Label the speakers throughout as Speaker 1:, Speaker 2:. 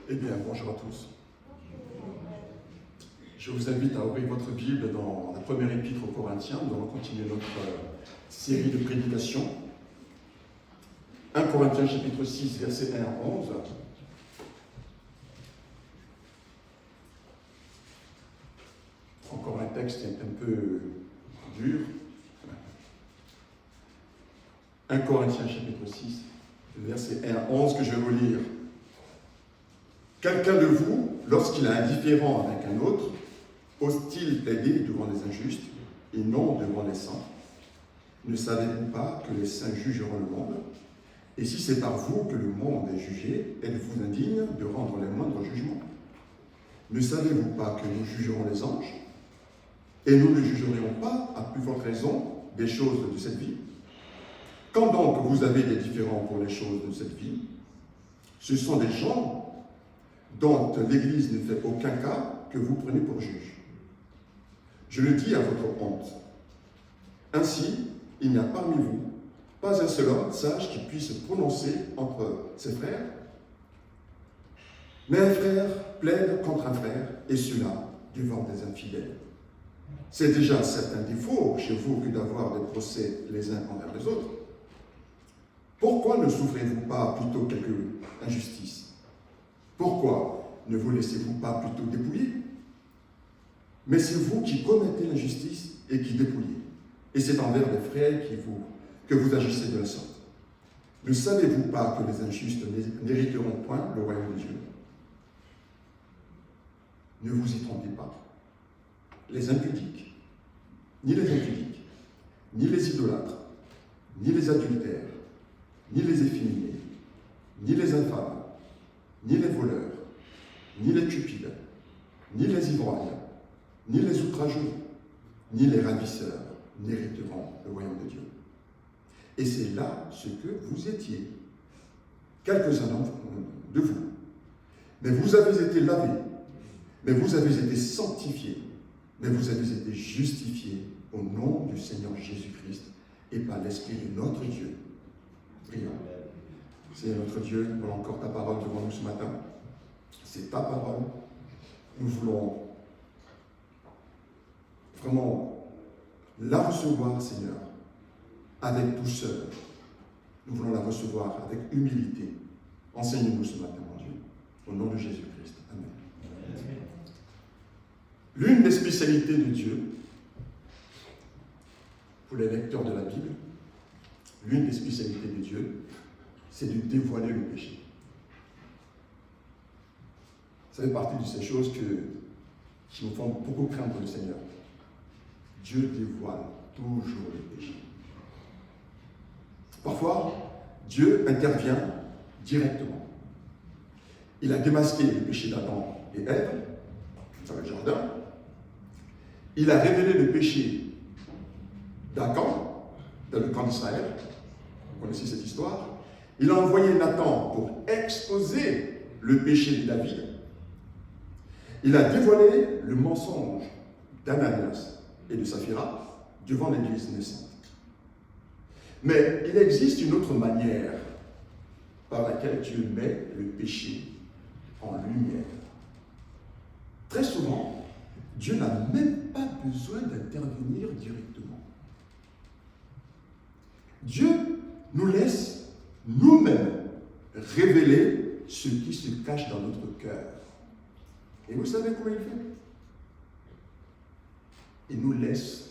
Speaker 1: Eh bien, bonjour à tous. Je vous invite à ouvrir votre Bible dans la première épître aux Corinthiens. Nous allons continuer notre série de prédications. 1 Corinthiens chapitre 6, versets 1 à 11. Encore un texte un peu dur. 1 Corinthiens chapitre 6, versets 1 à 11 que je vais vous lire. Quelqu'un de vous, lorsqu'il a un différend avec un autre, ose-t-il plaider devant les injustes et non devant les saints? Ne savez-vous pas que les saints jugeront le monde? Et si c'est par vous que le monde est jugé, êtes-vous indigne de rendre les moindres jugements? Ne savez-vous pas que nous jugerons les anges? Et nous ne jugerions pas, à plus forte raison, des choses de cette vie? Quand donc vous avez des différends pour les choses de cette vie, ce sont des gens dont l'Église ne fait aucun cas que vous prenez pour juge. Je le dis à votre honte. Ainsi, il n'y a parmi vous pas un seul homme sage qui puisse se prononcer entre ses frères. Mais un frère plaide contre un frère, et cela devant des infidèles. C'est déjà un certain défaut chez vous que d'avoir des procès les uns envers les autres. Pourquoi ne souffrez-vous pas plutôt quelque injustice? Pourquoi ne vous laissez-vous pas plutôt dépouiller? Mais c'est vous qui commettez l'injustice et qui dépouillez. Et c'est envers les frères que vous agissez de la sorte. Ne savez-vous pas que les injustes n'hériteront point le royaume de Dieu? Ne vous y trompez pas. Les impudiques, ni les idolâtres, ni les adultères, ni les efféminés, ni les infâmes, ni les voleurs, ni les cupides, ni les ivrognes, ni les outrageux, ni les ravisseurs n'hériteront le royaume de Dieu. Et c'est là ce que vous étiez, quelques-uns de vous. Mais vous avez été lavés, mais vous avez été sanctifiés, mais vous avez été justifiés au nom du Seigneur Jésus-Christ et par l'Esprit de notre Dieu. Prions. Seigneur notre Dieu, nous voulons encore ta parole devant nous ce matin. C'est ta parole. Nous voulons vraiment la recevoir, Seigneur, avec douceur. Nous voulons la recevoir avec humilité. Enseigne-nous ce matin, mon Dieu, au nom de Jésus-Christ. Amen. L'une des spécialités de Dieu, pour les lecteurs de la Bible, l'une des spécialités de Dieu, c'est de dévoiler le péché. Ça fait partie de ces choses qui nous font beaucoup craindre le Seigneur. Dieu dévoile toujours le péché. Parfois, Dieu intervient directement. Il a démasqué le péché d'Adam et Ève dans le jardin. Il a révélé le péché d'Akan dans le camp d'Israël. Vous connaissez cette histoire. Il a envoyé Nathan pour exposer le péché de David. Il a dévoilé le mensonge d'Ananias et de Saphira devant l'Église naissante. Mais il existe une autre manière par laquelle Dieu met le péché en lumière. Très souvent, Dieu n'a même pas besoin d'intervenir directement. Dieu nous laisse nous-mêmes révéler ce qui se cache dans notre cœur. Et vous savez comment il fait? Il nous laisse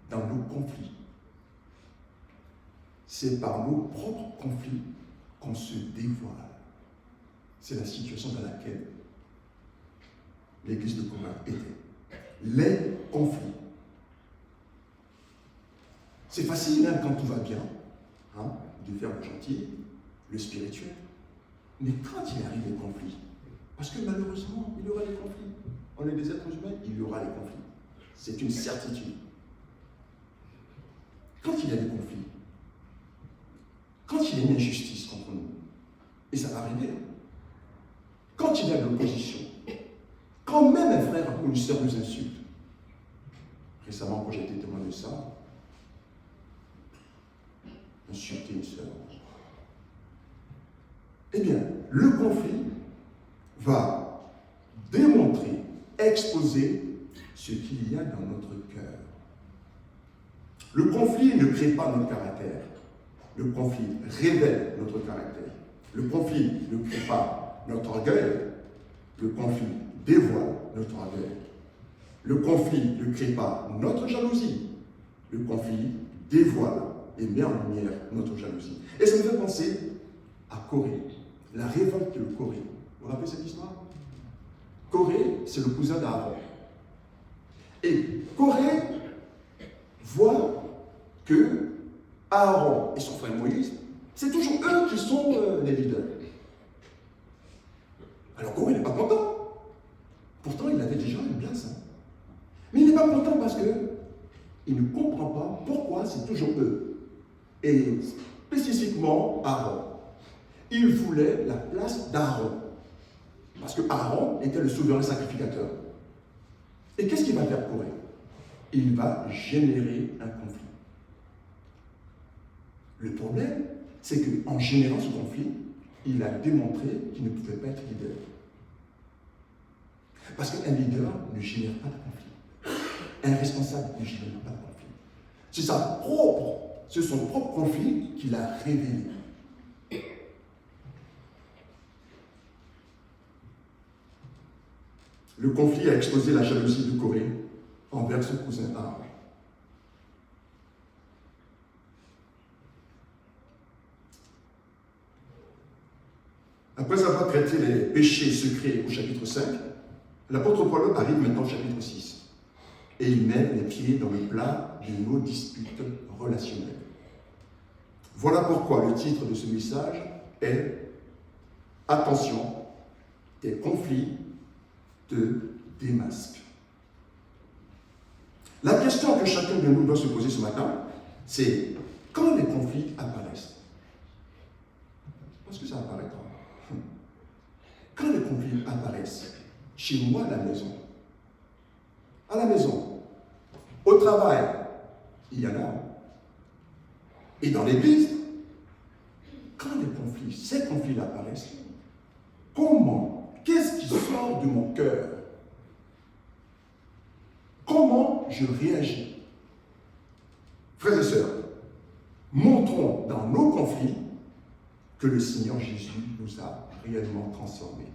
Speaker 1: dans nos conflits. C'est par nos propres conflits qu'on se dévoile. C'est la situation dans laquelle l'Église de Corinthe était. Les conflits. C'est facile, même quand tout va bien, de faire le gentil, le spirituel. Mais quand il arrive les conflits, parce que malheureusement, il y aura des conflits. On est des êtres humains, il y aura des conflits. C'est une certitude. Quand il y a des conflits, quand il y a une injustice contre nous, et ça va arriver, quand il y a de l'opposition, quand même un frère ou une sœur nous insulte. Récemment, quand j'ai été témoin de ça, insulter une sœur. Eh bien, le conflit va démontrer, exposer ce qu'il y a dans notre cœur. Le conflit ne crée pas notre caractère. Le conflit révèle notre caractère. Le conflit ne crée pas notre orgueil. Le conflit dévoile notre orgueil. Le conflit ne crée pas notre jalousie. Le conflit dévoile et met en lumière notre jalousie. Et ça me fait penser à Corée, la révolte de Corée. Vous vous rappelez cette histoire? Corée, c'est le cousin d'Aaron. Et Corée voit que Aaron et son frère Moïse, c'est toujours eux qui sont les leaders. Alors Corée n'est pas content. Pourtant, il avait déjà une place. Mais il n'est pas content parce qu'il ne comprend pas pourquoi c'est toujours eux. Et spécifiquement Aaron. Il voulait la place d'Aaron. Parce que Aaron était le souverain sacrificateur. Et qu'est-ce qu'il va faire Corée? Il va générer un conflit. Le problème, c'est qu'en générant ce conflit, il a démontré qu'il ne pouvait pas être leader. Parce qu'un leader ne génère pas de conflit. Un responsable ne génère pas de conflit. C'est son propre conflit qu'il a révélé. Le conflit a exposé la jalousie de Corée envers son cousin Aaron. Après avoir traité les péchés secrets au chapitre 5, l'apôtre Paul arrive maintenant au chapitre 6. Et il met les pieds dans le plat de nos disputes relationnelles. Voilà pourquoi le titre de ce message est « Attention, tes conflits te démasquent ». La question que chacun de nous doit se poser ce matin, c'est quand les conflits apparaissent. Parce que ça apparaîtra. Quand les conflits apparaissent, chez moi à la maison, au travail, il y en a. Et dans l'église, quand ces conflits apparaissent, qu'est-ce qui sort de mon cœur? Comment je réagis? Frères et sœurs, montrons dans nos conflits que le Seigneur Jésus nous a réellement transformés.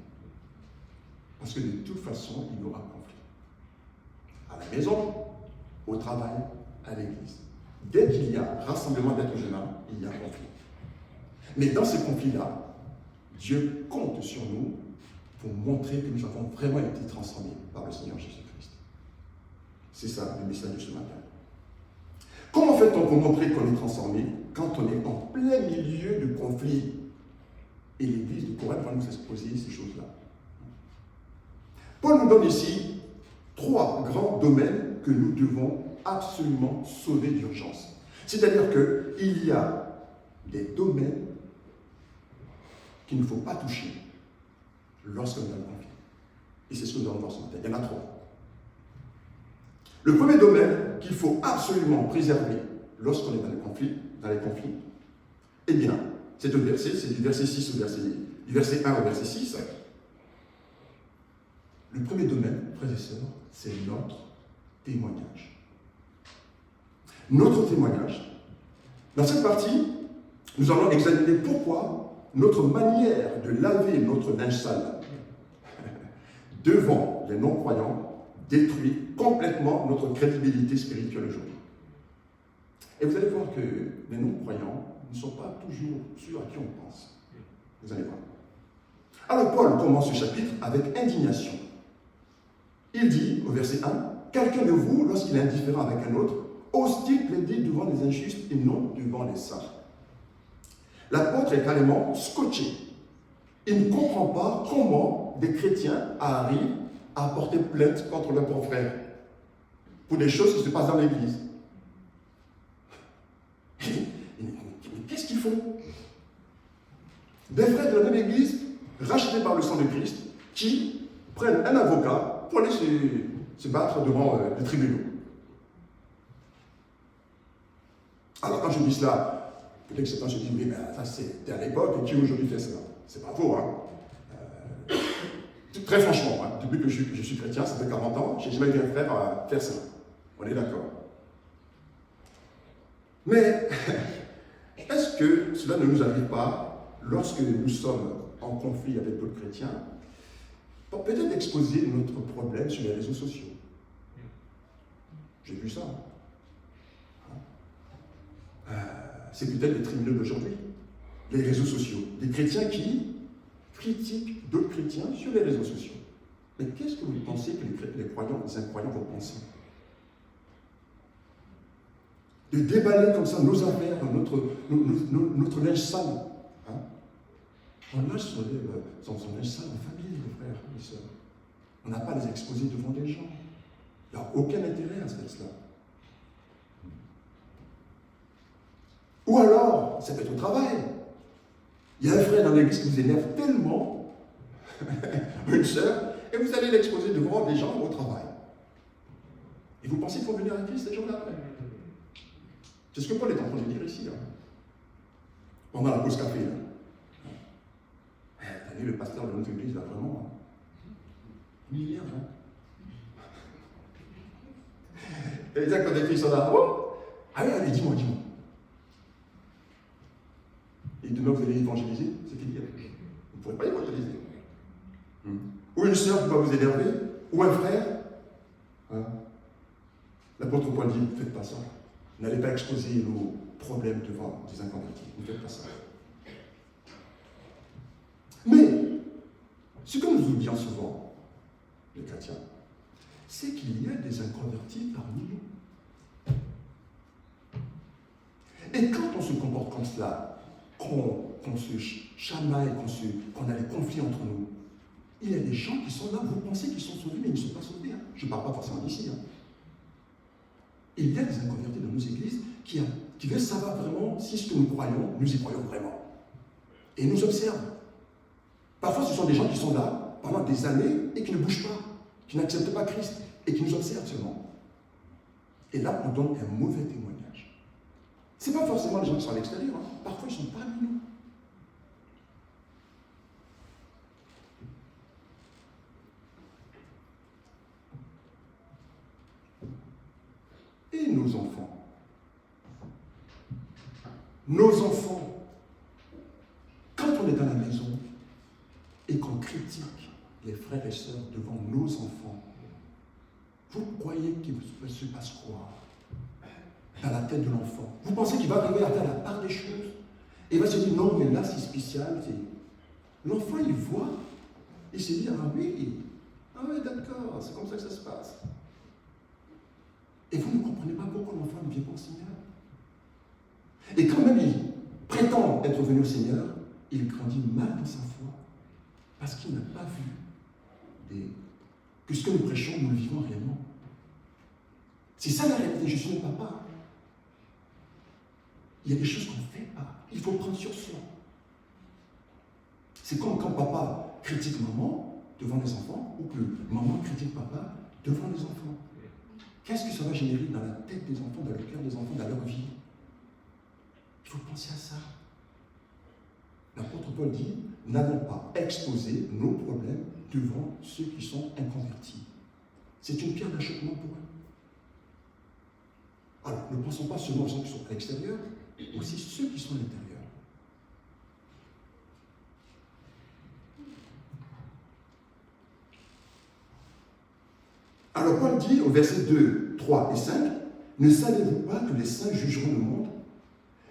Speaker 1: Parce que de toute façon, il y aura conflit. À la maison, au travail, à l'église. Dès qu'il y a rassemblement d'êtres humains, il y a conflit. Mais dans ces conflits-là, Dieu compte sur nous pour montrer que nous avons vraiment été transformés par le Seigneur Jésus-Christ. C'est ça le message de ce matin. Comment fait-on pour montrer qu'on est transformé quand on est en plein milieu de conflits? Et l'église de Corinthe va nous exposer ces choses-là. Paul nous donne ici 3 grands domaines que nous devons absolument sauver d'urgence. C'est-à-dire qu'il y a des domaines qu'il ne faut pas toucher lorsqu'on est dans le conflit. Et c'est ce que nous allons voir ce matin. Il y en a 3. Le premier domaine qu'il faut absolument préserver lorsqu'on est dans les conflits, eh bien, c'est du verset 6 du verset 1 au verset 6. Le premier domaine, frères et sœurs, c'est notre témoignage. Notre témoignage. Dans cette partie, nous allons examiner pourquoi notre manière de laver notre linge sale devant les non-croyants détruit complètement notre crédibilité spirituelle aujourd'hui. Et vous allez voir que les non-croyants ne sont pas toujours ceux à qui on pense. Vous allez voir. Alors Paul commence ce chapitre avec indignation. Il dit au verset 1, « Quelqu'un de vous, lorsqu'il est indifférent avec un autre, ose-t-il plaider devant les injustes et non devant les saints ?» L'apôtre est carrément scotché. Il ne comprend pas comment des chrétiens arrivent à porter plainte contre leurs confrères pour des choses qui se passent dans l'Église. Mais qu'est-ce qu'ils font? Des frères de la même Église, rachetés par le sang de Christ, qui prennent un avocat pour aller se battre devant les tribunaux. Alors quand je dis cela, peut-être que certains se disent, mais ça c'était à l'époque, et qui aujourd'hui fait cela? C'est pas faux, hein? très franchement, hein, depuis que je suis chrétien, ça fait 40 ans, j'ai jamais vu un frère faire ça. On est d'accord. Mais est-ce que cela ne nous arrive pas, lorsque nous sommes en conflit avec d'autres chrétiens, pour peut-être exposer notre problème sur les réseaux sociaux? J'ai vu ça. C'est peut-être les tribunaux d'aujourd'hui, les réseaux sociaux. Des chrétiens qui critiquent d'autres chrétiens sur les réseaux sociaux. Mais qu'est-ce que vous pensez que les croyants, les incroyants vont penser? De déballer comme ça nos affaires, notre linge sale. Hein? On lâche son linge sale en famille, les frères, les sœurs. On n'a pas à les exposer devant des gens. Il n'y a aucun intérêt à faire cela. Ou alors, ça peut être au travail. Il y a un frère dans l'église qui vous énerve tellement, une sœur, et vous allez l'exposer devant des gens au travail. Et vous pensez qu'il faut venir à Christ ces jours-là? C'est ce que Paul est en train de dire ici. Hein. Pendant la pause café. T'as vu le pasteur de notre église, là, vraiment. Il m'énerve. Et les actes des filles sont là. Oh, ah oui, allez, dis-moi. Et demain, vous allez évangéliser, c'est fini. Vous ne pourrez pas évangéliser. Ou une sœur qui va vous énerver, ou un frère. Hein? L'apôtre Paul dit, ne faites pas ça. N'allez pas exposer nos problèmes devant des inconvertis. Ne faites pas ça. Mais, ce que nous oublions souvent, les chrétiens, c'est qu'il y a des inconvertis parmi nous. Et quand on se comporte comme cela, qu'on se chamaille, qu'on a des conflits entre nous, il y a des gens qui sont là, vous pensez qu'ils sont sauvés, mais ils ne sont pas sauvés. Hein. Je ne parle pas forcément d'ici. Hein. Il y a des inconvertis dans nos églises qui veulent savoir vraiment si ce que nous croyons, nous y croyons vraiment. Et ils nous observent. Parfois, ce sont des gens qui sont là pendant des années et qui ne bougent pas, qui n'acceptent pas Christ et qui nous observent seulement. Et là, on donne un mauvais témoignage. Ce n'est pas forcément les gens qui sont à l'extérieur. Hein. Parfois, ils ne sont pas parmi nous. Et nos enfants, quand on est dans la maison et qu'on critique les frères et sœurs devant nos enfants, vous croyez qu'il se passe quoi dans la tête de l'enfant? Vous pensez qu'il va arriver à faire la part des choses? Et il va se dire, non, mais là c'est spécial. L'enfant, il voit, il se dit, ah oui, d'accord, c'est comme ça que ça se passe. Et vous ne comprenez pas pourquoi l'enfant ne vient pas au Seigneur. Et quand même il prétend être venu au Seigneur, il grandit mal dans sa foi. Parce qu'il n'a pas vu que ce que nous prêchons, nous le vivons réellement. C'est ça la réalité, je suis le papa. Il y a des choses qu'on ne fait pas. Il faut prendre sur soi. C'est comme quand papa critique maman devant les enfants, ou que maman critique papa devant les enfants. Qu'est-ce que ça va générer dans la tête des enfants, dans le cœur des enfants, dans leur vie? Il faut penser à ça. L'apôtre Paul dit, n'allons pas exposer nos problèmes devant ceux qui sont inconvertis. C'est une pierre d'achoppement pour eux. Alors, ne pensons pas seulement aux gens qui sont à l'extérieur, mais aussi ceux qui sont à l'intérieur. Alors Paul dit au verset 2, 3 et 5, « Ne savez-vous pas que les saints jugeront le monde?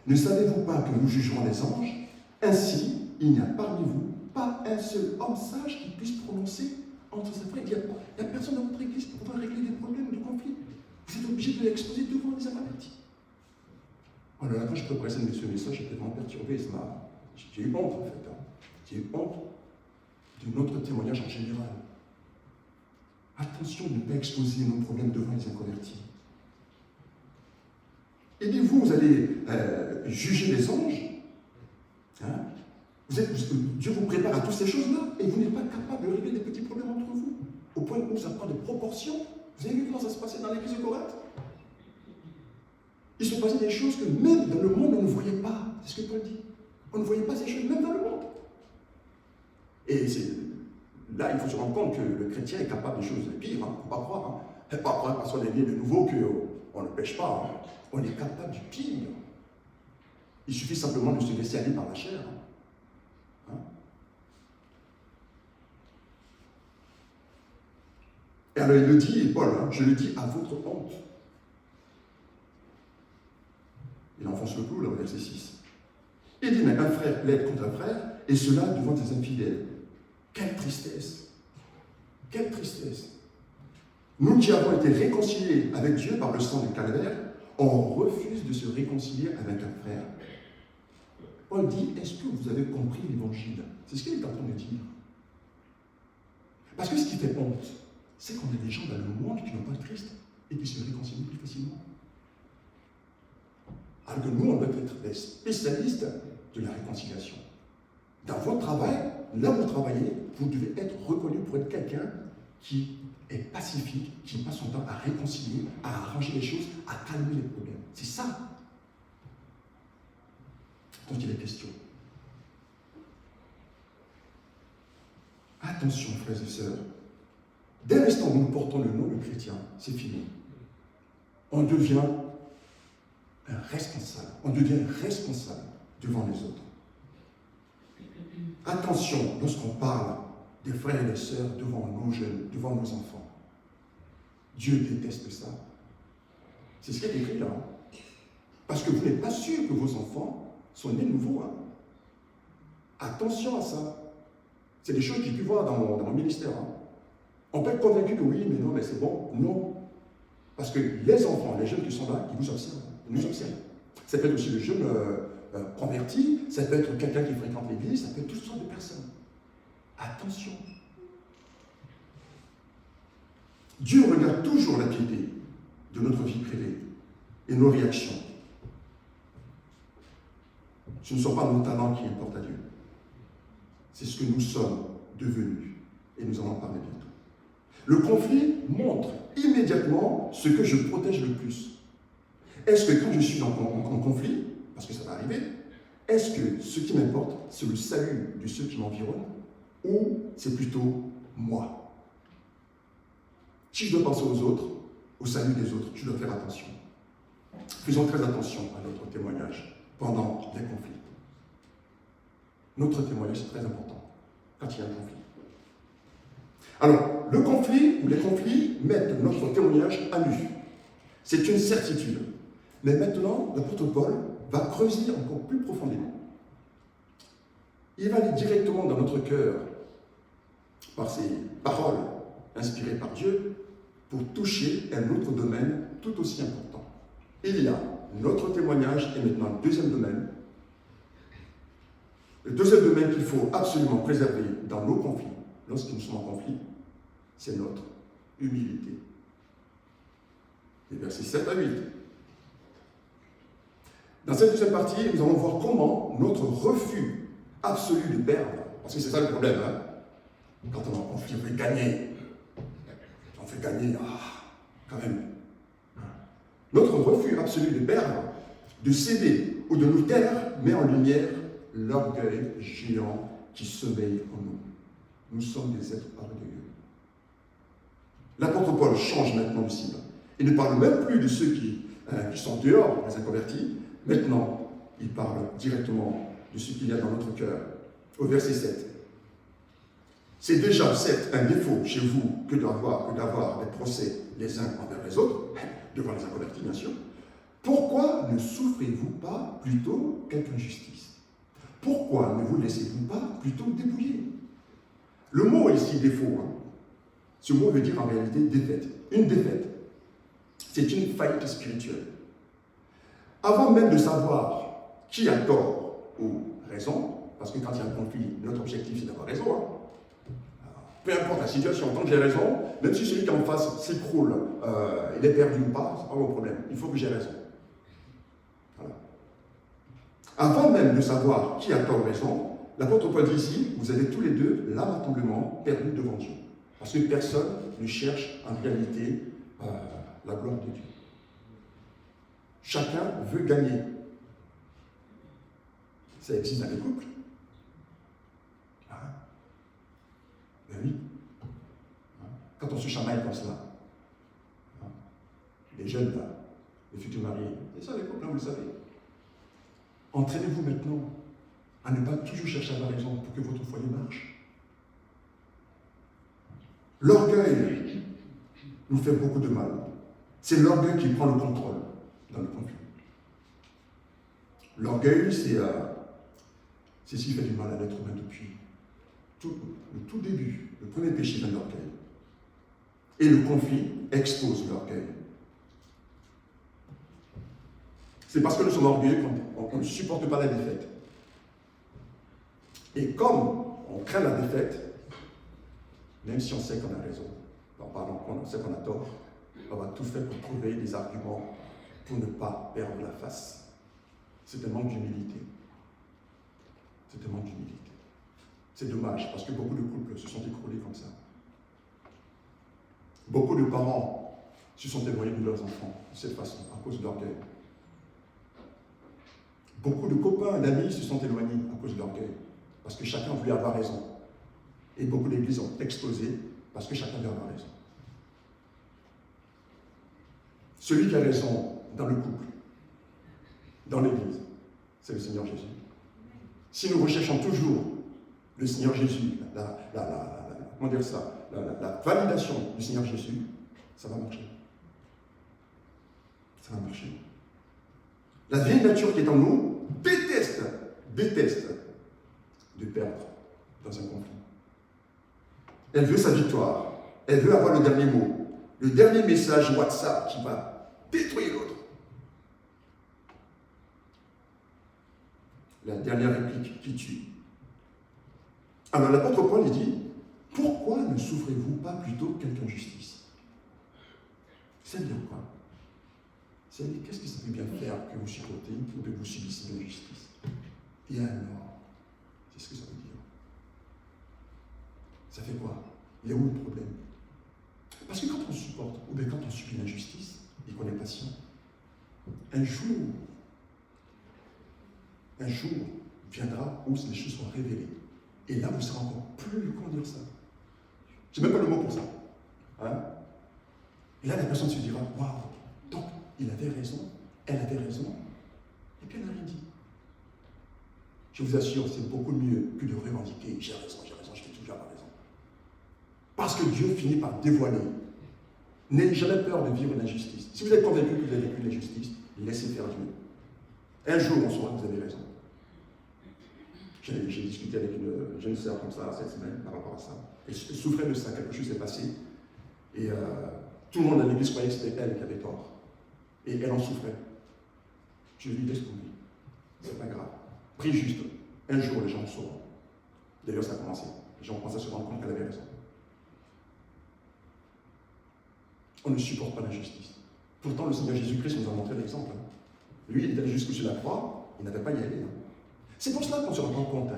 Speaker 1: Ne savez-vous pas que nous jugerons les anges? Ainsi, il n'y a parmi vous pas un seul homme sage qui puisse prononcer entre ses frères. Il n'y a personne dans votre église pour pouvoir régler des problèmes de conflit. Vous êtes obligé de l'exposer devant les inconvertis. » Oh là là, quand je préparais ce message, j'étais vraiment perturbé. J'ai eu honte en fait. Hein. J'ai eu honte de notre témoignage en général. Attention de ne pas exposer nos problèmes devant les inconvertis. Et puis vous allez juger les anges. Hein? Dieu vous prépare à toutes ces choses-là et vous n'êtes pas capable de régler des petits problèmes entre vous. Au point où ça prend des proportions. Vous avez vu comment ça se passait dans l'église de Corinthe? Il se passait des choses que même dans le monde on ne voyait pas. C'est ce que Paul dit. On ne voyait pas ces choses même dans le monde. Et c'est là, il faut se rendre compte que le chrétien est capable de choses pires. Il ne faut pas croire. Pas croire parce qu'on est né de nouveau qu'on ne pêche pas. On est capable du pire. Il suffit simplement de se laisser aller par la chair. Et alors il le dit, Paul, je le dis à votre honte. Il enfonce le clou, là, au verset 6. Il dit, mais un frère plaide contre un frère, et cela devant des infidèles. Quelle tristesse! Quelle tristesse! Nous qui avons été réconciliés avec Dieu par le sang du calvaire, on refuse de se réconcilier avec un frère. Paul dit, est-ce que vous avez compris l'évangile? C'est ce qu'il est en train de dire. Parce que ce qui fait honte, c'est qu'on a des gens dans le monde qui n'ont pas de Christ et qui se réconcilient plus facilement. Alors que nous, on doit être des spécialistes de la réconciliation. Dans votre travail, là où vous travaillez, vous devez être reconnu pour être quelqu'un qui est pacifique, qui passe son temps à réconcilier, à arranger les choses, à calmer les problèmes. C'est ça dont il est question. Attention, frères et sœurs. Dès l'instant où nous portons le nom de chrétien, c'est fini. On devient un responsable. On devient responsable devant les autres. Attention lorsqu'on parle des frères et des sœurs devant nos jeunes, devant nos enfants. Dieu déteste ça. C'est ce qui est écrit là. Parce que vous n'êtes pas sûr que vos enfants sont nés nouveaux. Attention à ça. C'est des choses que j'ai pu voir dans mon ministère. On peut être convaincu que oui, mais non, mais c'est bon. Non. Parce que les enfants, les jeunes qui sont là, ils vous observent. Ils nous observent. Ça peut être aussi le jeune converti, ça peut être quelqu'un qui fréquente l'église, ça peut être toutes sortes de personnes. Attention. Dieu regarde toujours la piété de notre vie privée et nos réactions. Ce ne sont pas nos talents qui importent à Dieu. C'est ce que nous sommes devenus. Et nous allons en parler bientôt. Le conflit montre immédiatement ce que je protège le plus. Est-ce que quand je suis en conflit, parce que ça va arriver, est-ce que ce qui m'importe, c'est le salut de ceux qui m'environnent, ou c'est plutôt moi? Si je dois penser aux autres, au salut des autres, je dois faire attention. Faisons très attention à notre témoignage pendant les conflits. Notre témoignage, c'est très important quand il y a un conflit. Alors, le conflit ou les conflits mettent notre témoignage à nu. C'est une certitude. Mais maintenant, l'apôtre Paul va creuser encore plus profondément. Il va aller directement dans notre cœur par ses paroles inspirées par Dieu pour toucher un autre domaine tout aussi important. Il y a notre témoignage et maintenant le deuxième domaine. Le deuxième domaine qu'il faut absolument préserver dans nos conflits, lorsque nous sommes en conflit, c'est notre humilité. Les versets 7 à 8. Dans cette deuxième partie, nous allons voir comment notre refus absolu de perdre, parce que c'est ça le problème, quand on est en conflit, on fait gagner. On fait gagner, quand même. Notre refus absolu de perdre, de céder ou de nous taire, met en lumière l'orgueil géant qui sommeille en nous. Nous sommes des êtres orgueilleux. L'apôtre Paul change maintenant de cible. Il ne parle même plus de ceux qui sont dehors, les inconvertis. Maintenant, il parle directement de ce qu'il y a dans notre cœur. Au verset 7. C'est déjà, certes, un défaut chez vous que d'avoir des procès les uns envers les autres, devant les inconvertis, bien sûr. Pourquoi ne souffrez-vous pas plutôt quelque injustice? Pourquoi ne vous laissez-vous pas plutôt dépouiller? Le mot ici, défaut, ce mot veut dire en réalité défaite. Une défaite, c'est une faillite spirituelle. Avant même de savoir qui a tort ou raison, parce que quand il y a un conflit, notre objectif c'est d'avoir raison. Peu importe la situation, tant que j'ai raison, même si celui qui est en face s'écroule, il est perdu ou pas, c'est pas mon problème. Il faut que j'ai raison. Voilà. Avant même de savoir qui a tort ou raison, l'apôtre Paul dit ici, vous avez tous les deux lamentablement perdu devant Dieu. Parce que personne ne cherche en réalité la gloire de Dieu. Chacun veut gagner. Ça existe dans les couples. Ben oui. craint comme cela. Hein? Les jeunes, là, les futurs mariés, c'est ça les couples, vous le savez. Entraînez-vous maintenant à ne pas toujours chercher à avoir raison pour que votre foyer marche. L'orgueil nous fait beaucoup de mal. C'est l'orgueil qui prend le contrôle dans le conflit. L'orgueil, c'est ce qui fait du mal à l'être humain depuis le tout début. Le premier péché vient de l'orgueil. Et le conflit expose l'orgueil. C'est parce que nous sommes orgueilleux qu'on ne supporte pas la défaite. Et comme on craint la défaite, même si on sait qu'on a raison, pardon, on sait qu'on a tort, on va tout faire pour trouver des arguments pour ne pas perdre la face. C'est un manque d'humilité. C'est un manque d'humilité. C'est dommage, parce que beaucoup de couples se sont écroulés comme ça. Beaucoup de parents se sont éloignés de leurs enfants de cette façon, à cause de l'orgueil. Beaucoup de copains, d'amis se sont éloignés à cause de l'orgueil, parce que chacun voulait avoir raison. Et beaucoup d'églises ont explosé parce que chacun veut avoir raison. Celui qui a raison dans le couple, dans l'église, c'est le Seigneur Jésus. Si nous recherchons toujours le Seigneur Jésus, comment dire ça, la validation du Seigneur Jésus, ça va marcher. Ça va marcher. La vieille nature qui est en nous déteste de perdre dans un conflit. Elle veut sa victoire. Elle veut avoir le dernier mot. Le dernier message WhatsApp qui va détruire l'autre. La dernière réplique qui tue. Alors l'apôtre Paul dit, pourquoi ne souffrez-vous pas plutôt quelque injustice? Ça veut dire quoi? Ça veut dire, qu'est-ce que ça peut bien faire que vous supportez ou que vous subissez l'injustice? Et alors, c'est ce que ça veut dire. Ça fait quoi? Il y a où le problème? Parce que quand on supporte, ou bien quand on subit l'injustice, et qu'on est patient, un jour viendra où les choses seront révélées. Et là, vous serez encore plus, comment dire ça? Je n'ai même pas le mot pour ça. Hein? Et là, la personne se dira, waouh, donc il avait raison, elle avait raison, et puis elle n'a rien dit. Je vous assure, c'est beaucoup mieux que de revendiquer, j'ai raison, je fais toujours avoir raison. Parce que Dieu finit par dévoiler. N'ayez jamais peur de vivre l'injustice. Si vous êtes convaincu que vous avez vécu l'injustice, laissez faire Dieu. Un jour, on saura que vous avez raison. J'ai discuté avec une jeune sœur comme ça cette semaine par rapport à ça. Elle souffrait de ça, quelque chose s'est passé. Et tout le monde à l'église croyait que c'était elle qui avait tort. Et elle en souffrait. Je lui ai dit, laisse tomber. C'est pas grave. Prie juste. Un jour, les gens le sauront. D'ailleurs, ça a commencé. Les gens commencent à se rendre compte qu'elle avait raison. On ne supporte pas l'injustice. Pourtant, le Seigneur Jésus-Christ nous a montré l'exemple. Lui, il est allé jusque sur la croix, il n'avait pas y aller. C'est pour cela qu'on se rend compte,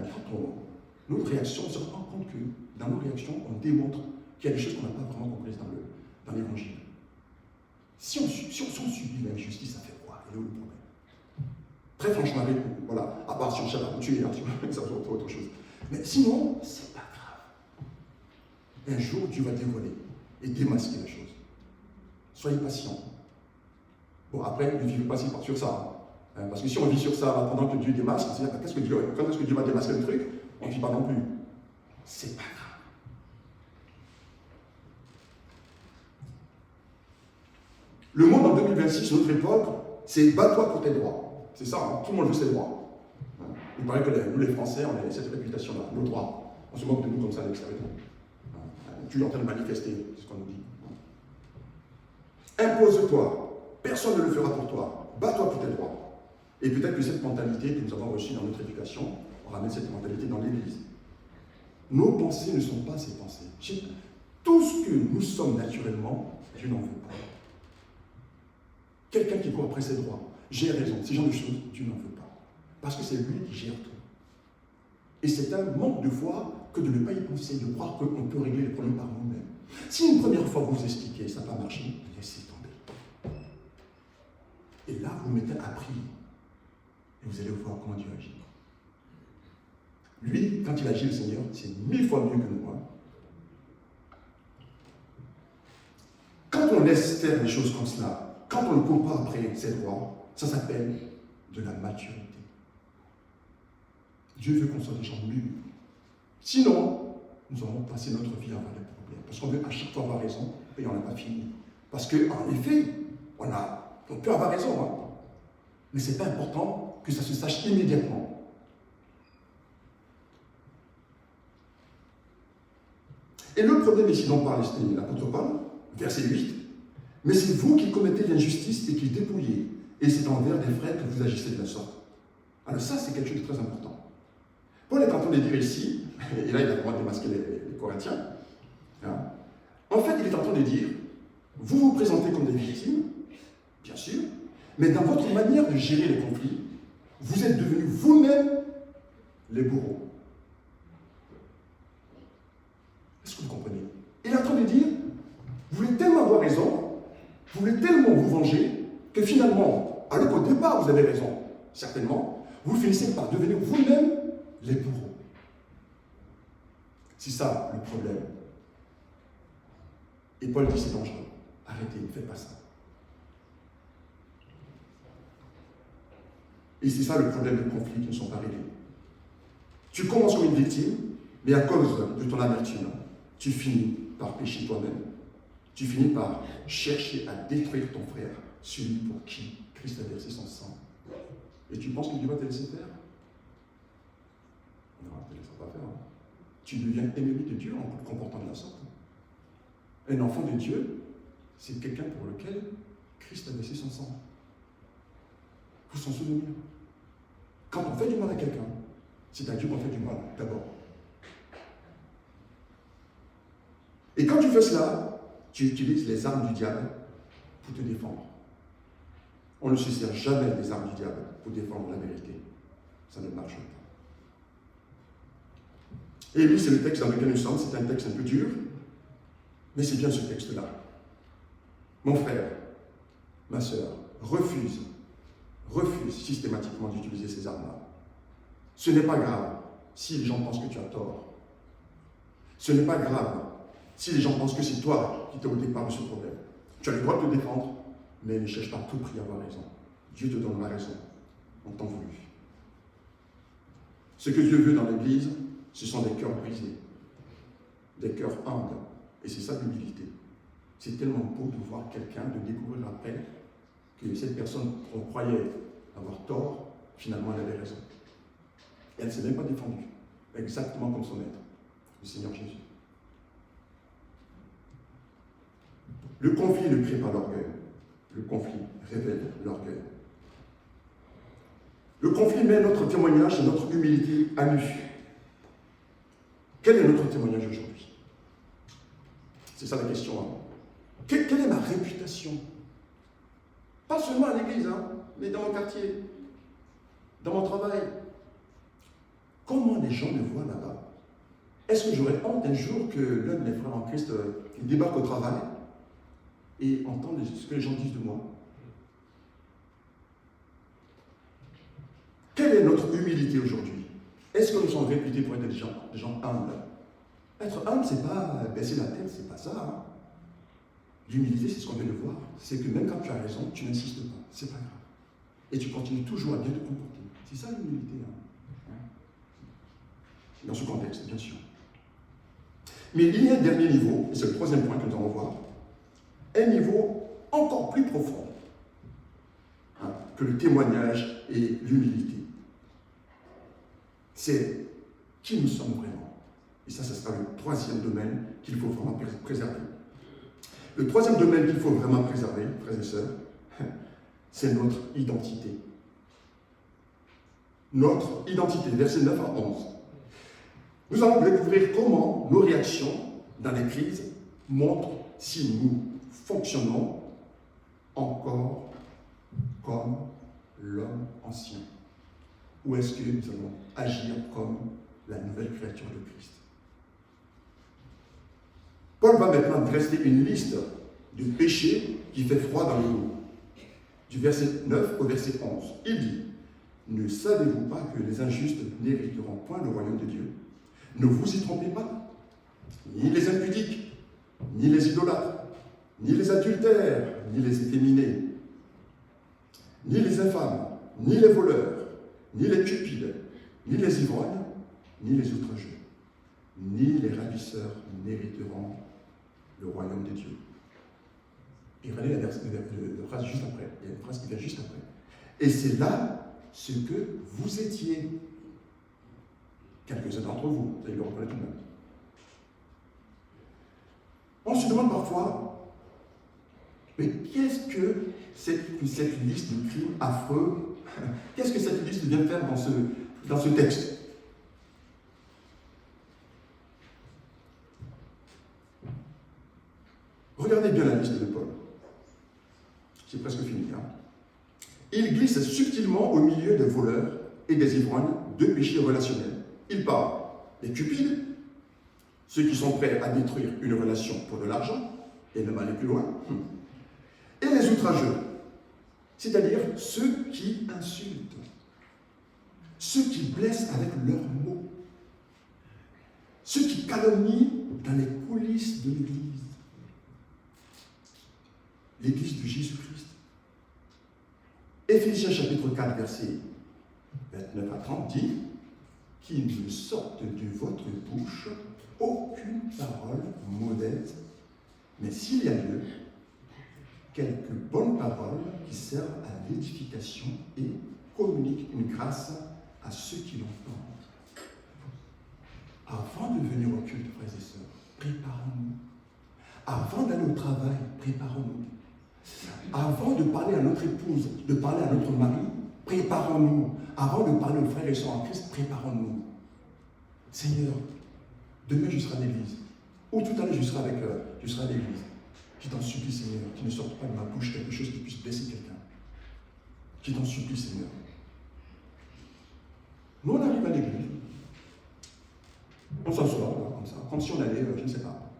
Speaker 1: notre réaction, on se rend compte que dans nos réactions, on démontre qu'il y a des choses qu'on n'a pas vraiment comprises dans l'évangile. Si on subit l'injustice, ça fait quoi? Il est où le problème? Très franchement, voilà, à part si on cherche à tuer, ça va être autre chose. Mais sinon, c'est pas grave. Un jour, Dieu va dévoiler et démasquer la chose. Soyez patients. Bon, après, ne vivez pas sur ça. Hein, parce que si on vit sur ça pendant que Dieu démasque, on se dit, quand est-ce que Dieu va démasquer le truc? On ne vit pas non plus. C'est pas grave. Le monde en 2026, notre époque, c'est bats-toi pour tes droits. C'est ça, hein, tout le monde veut ses droits. Hein, il paraît que nous, les Français, on a cette réputation-là, nos droits. On se moque de nous comme ça à l'extérieur. Tu es en train de manifester, c'est ce qu'on nous dit. Impose-toi. Personne ne le fera pour toi. Bats-toi pour tes droits. Et peut-être que cette mentalité que nous avons reçue dans notre éducation, on ramène cette mentalité dans l'Église. Nos pensées ne sont pas ces pensées. Tout ce que nous sommes naturellement, Dieu n'en veut pas. Quelqu'un qui court après ses droits, j'ai raison, ces genres de choses, Dieu n'en veut pas. Parce que c'est lui qui gère tout. Et c'est un manque de foi que de ne pas y penser, de croire qu'on peut régler les problèmes par nous-mêmes. Si une première fois vous expliquez, ça n'a pas marché, laissez tomber. Et là, vous mettez à prier. Et vous allez voir comment Dieu agit. Lui, quand il agit, le Seigneur, c'est 1000 fois mieux que nous. laisse faire les choses comme cela, quand on ne court pas après ses droits, ça s'appelle de la maturité. Dieu veut qu'on soit des gens mûrs. Sinon, nous allons passer notre vie à avoir des problèmes. Parce qu'on veut à chaque fois avoir raison, et on n'a pas fini. Parce qu'en effet, on peut avoir raison, hein. Mais ce n'est pas important que ça se sache immédiatement. Et le problème ici dont parle l'apôtre Paul, verset 8, mais c'est vous qui commettez l'injustice et qui dépouillez, et c'est envers des frères que vous agissez de la sorte. Alors ça, c'est quelque chose de très important. Paul est en train de dire ici, et là il a vraiment démasqué les Corinthiens, hein, en fait il est en train de dire, vous vous présentez comme des victimes, bien sûr, mais dans votre manière de gérer les conflits, vous êtes devenus vous-même les bourreaux. Est-ce que vous comprenez? Il est en train de dire, vous voulez tellement avoir raison, vous voulez tellement vous venger, que finalement, alors qu'au départ vous avez raison, certainement, vous finissez par devenir vous-même les bourreaux. C'est ça le problème. Et Paul dit c'est dangereux. Arrêtez, ne faites pas ça. Et c'est ça le problème des conflits qui ne sont pas réglés. Tu commences comme une victime, mais à cause de ton amertume, tu finis par pécher toi-même. Tu finis par chercher à détruire ton frère, celui pour qui Christ a versé son sang. Et tu penses que Dieu va te laisser faire? Non, il ne te laissera pas faire. Hein. Tu deviens ennemi de Dieu en te comportant de la sorte. Un enfant de Dieu, c'est quelqu'un pour lequel Christ a versé son sang. Il faut s'en souvenir. Quand on fait du mal à quelqu'un, c'est à Dieu qu'on fait du mal, d'abord. Et quand tu fais cela, tu utilises les armes du diable pour te défendre. On ne se sert jamais des armes du diable pour défendre la vérité. Ça ne marche pas. Et lui, c'est le texte dans lequel nous sommes. C'est un texte un peu dur, mais c'est bien ce texte-là. Mon frère, ma sœur, refuse systématiquement d'utiliser ces armes-là. Ce n'est pas grave si les gens pensent que tu as tort. Ce n'est pas grave si les gens pensent que c'est toi qui t'es au départ de ce problème. Tu as le droit de te défendre, mais ne cherche pas à tout prix à avoir raison. Dieu te donne la raison, en temps voulu. Ce que Dieu veut dans l'Église, ce sont des cœurs brisés, des cœurs humbles. Et c'est ça l'humilité. C'est tellement beau de voir quelqu'un, de découvrir après que cette personne qu'on croyait avoir tort, finalement elle avait raison. Et elle ne s'est même pas défendue, exactement comme son maître, le Seigneur Jésus. Le conflit ne crée pas l'orgueil. Le conflit révèle l'orgueil. Le conflit met notre témoignage et notre humilité à nu. Quel est notre témoignage aujourd'hui? C'est ça la question. Hein? Quelle est ma réputation? Pas seulement à l'église, hein, mais dans mon quartier, dans mon travail. Comment les gens me voient là-bas? Est-ce que j'aurais honte un jour que l'un de mes frères en Christ débarque au travail et entende ce que les gens disent de moi? Quelle est notre humilité aujourd'hui? Est-ce que nous sommes réputés pour être des gens humbles? Être humble, c'est pas baisser la tête, c'est pas ça. Hein. L'humilité, c'est ce qu'on vient de voir. C'est que même quand tu as raison, tu n'insistes pas. C'est pas grave. Et tu continues toujours à bien te comporter. C'est ça l'humilité. Hein. Dans ce contexte, bien sûr. Mais il y a un dernier niveau, et c'est le troisième point que nous allons voir, un niveau encore plus profond hein, que le témoignage et l'humilité. C'est qui nous sommes vraiment. Et ça sera le troisième domaine qu'il faut vraiment préserver. Le troisième domaine qu'il faut vraiment préserver, frères et sœurs, c'est notre identité. Notre identité, versets 9 à 11. Nous allons découvrir comment nos réactions dans les crises montrent si nous fonctionnons encore comme l'homme ancien. Ou est-ce que nous allons agir comme la nouvelle créature de Christ? Paul va maintenant dresser une liste de péchés qui fait froid dans le dos. Du verset 9 au verset 11. Il dit, « Ne savez-vous pas que les injustes n'hériteront point le royaume de Dieu? Ne vous y trompez pas, ni les impudiques, ni les idolâtres, ni les adultères, ni les efféminés, ni les infâmes, ni les voleurs, ni les cupides, ni les ivrognes, ni les outrageux, ni les ravisseurs n'hériteront le royaume de Dieu. Et regardez la phrase juste après. Il y a une phrase qui vient juste après. Et c'est là ce que vous étiez. Quelques-uns d'entre vous, vous allez le reconnaître tout de même. On se demande parfois, mais qu'est-ce que cette liste de crimes affreux, qu'est-ce que cette liste vient faire dans ce texte? Regardez bien la liste de Paul. C'est presque fini. Il glisse subtilement au milieu des voleurs et des ivrognes deux péchés relationnels. Il parle des cupides, ceux qui sont prêts à détruire une relation pour de l'argent et ne pas aller plus loin, et les outrageux, c'est-à-dire ceux qui insultent, ceux qui blessent avec leurs mots, ceux qui calomnient dans les coulisses de l'Église, l'Église de Jésus-Christ. Éphésiens chapitre 4, versets 29 à 30 dit qu'il ne sorte de votre bouche aucune parole mauvaise, mais s'il y a lieu, quelques bonnes paroles qui servent à l'édification et communiquent une grâce à ceux qui l'entendent. Avant de venir au culte, frères et sœurs, préparons-nous. Avant d'aller au travail, préparons-nous. Avant de parler à notre épouse, de parler à notre mari, préparons-nous. Avant de parler aux frères et sœurs en Christ, préparons-nous. Seigneur, demain je serai à l'église. Ou tout à l'heure je serai à l'église. Je t'en supplie, Seigneur, qu'il ne sorte pas de ma bouche quelque chose qui puisse blesser quelqu'un. Je t'en supplie, Seigneur. Nous, on arrive à l'église. On s'assoit, comme ça, comme si on allait, je ne sais pas.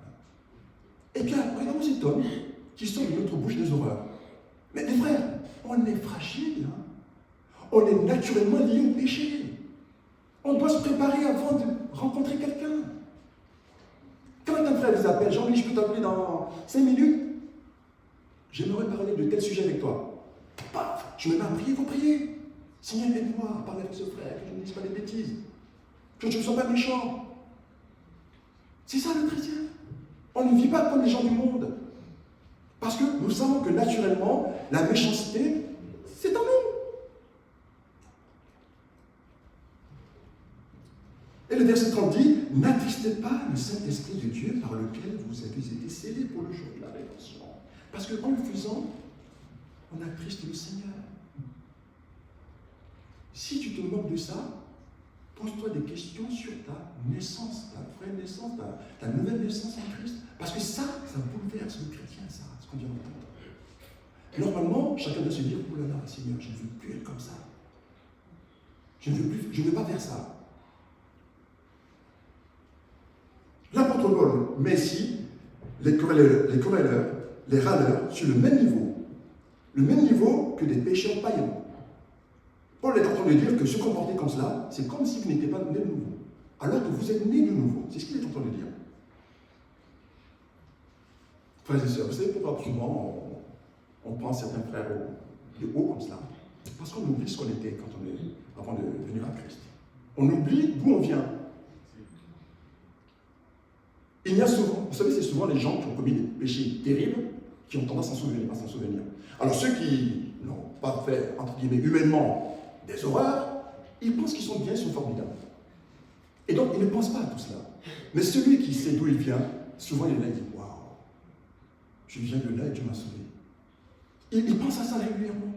Speaker 1: Et puis, regardons cet homme qui sort de notre bouche des horreurs. Mais mes frères, on est fragile. On est naturellement lié au péché. On doit se préparer avant de rencontrer quelqu'un. Quand un frère vous appelle, Jean-Louis, je peux t'appeler dans 5 minutes. J'aimerais parler de tel sujet avec toi. Paf, je me mets à prier, il faut prier. Seigneur, aide-moi à parler avec ce frère, que je ne dise pas des bêtises. Que je ne sois pas méchant. C'est ça le chrétien. On ne vit pas comme les gens du monde. Parce que nous savons que naturellement, la méchanceté, c'est en nous. Et le verset 30 dit, n'attristez pas le Saint-Esprit de Dieu par lequel vous avez été scellés pour le jour de la rédemption. Parce qu'en le faisant, on attriste le Seigneur. Si tu te moques de ça, pose-toi des questions sur ta naissance, ta vraie naissance, ta nouvelle naissance en Christ. Parce que ça bouleverse le chrétien, ça, ce qu'on vient d'entendre. Normalement, chacun doit se dire, oh là là, Seigneur, je ne veux plus être comme ça. Je ne veux pas faire ça. L'apôtre Paul met ici les querelleurs, les râleurs sur le même niveau que des pécheurs païens. Paul est en train de dire que se comporter comme cela, c'est comme si vous n'étiez pas né de nouveau, alors que vous êtes né de nouveau. C'est ce qu'il est en train de dire. Frères et sœurs, vous savez pourquoi souvent on prend certains frères de haut comme cela? Parce qu'on oublie ce qu'on était avant de venir à Christ. On oublie d'où on vient. Il y a souvent, vous savez, c'est souvent les gens qui ont commis des péchés terribles qui ont tendance à s'en souvenir. Alors ceux qui n'ont pas fait, entre guillemets, humainement des horreurs, ils pensent qu'ils sont bien, ils sont formidables. Et donc, ils ne pensent pas à tout cela. Mais celui qui sait d'où il vient, souvent il est là, il dit, waouh, je viens de là et Dieu m'a sauvé. Il pense à ça régulièrement.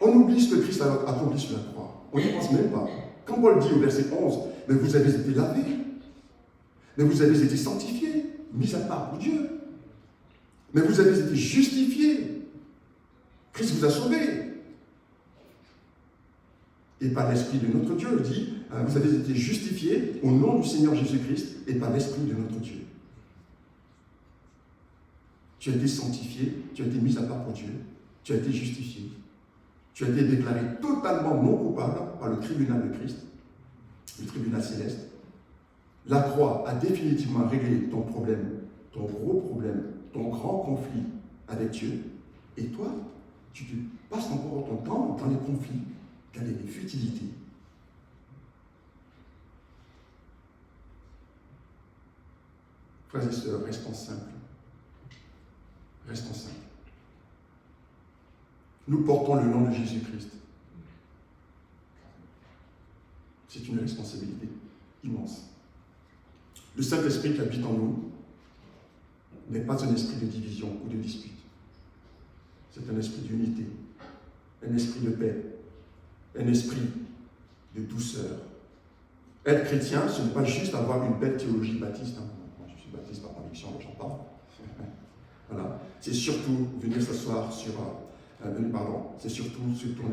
Speaker 1: On oublie ce que Christ a accompli sur la croix. On n'y pense même pas. Quand Paul dit au verset 11, mais vous avez été lavés, mais vous avez été sanctifiés, mis à part pour Dieu, mais vous avez été justifiés. Christ vous a sauvés. Et par l'Esprit de notre Dieu, il dit, vous avez été justifiés au nom du Seigneur Jésus-Christ et par l'Esprit de notre Dieu. Tu as été sanctifié, tu as été mis à part pour Dieu, tu as été justifié. Tu as été déclaré totalement non coupable par le tribunal de Christ, le tribunal céleste, La croix a définitivement réglé ton problème, ton gros problème, ton grand conflit avec Dieu. Et toi, tu te passes encore ton temps dans les conflits, dans les futilités. Frères et sœurs, restons simples. Restons simples. Nous portons le nom de Jésus-Christ. C'est une responsabilité immense. Le Saint-Esprit qui habite en nous n'est pas un esprit de division ou de dispute. C'est un esprit d'unité, un esprit de paix, un esprit de douceur. Être chrétien, ce n'est pas juste avoir une belle théologie baptiste. Je suis baptiste par conviction, j'en parle. Voilà. C'est surtout venir s'asseoir sur... c'est surtout se tourner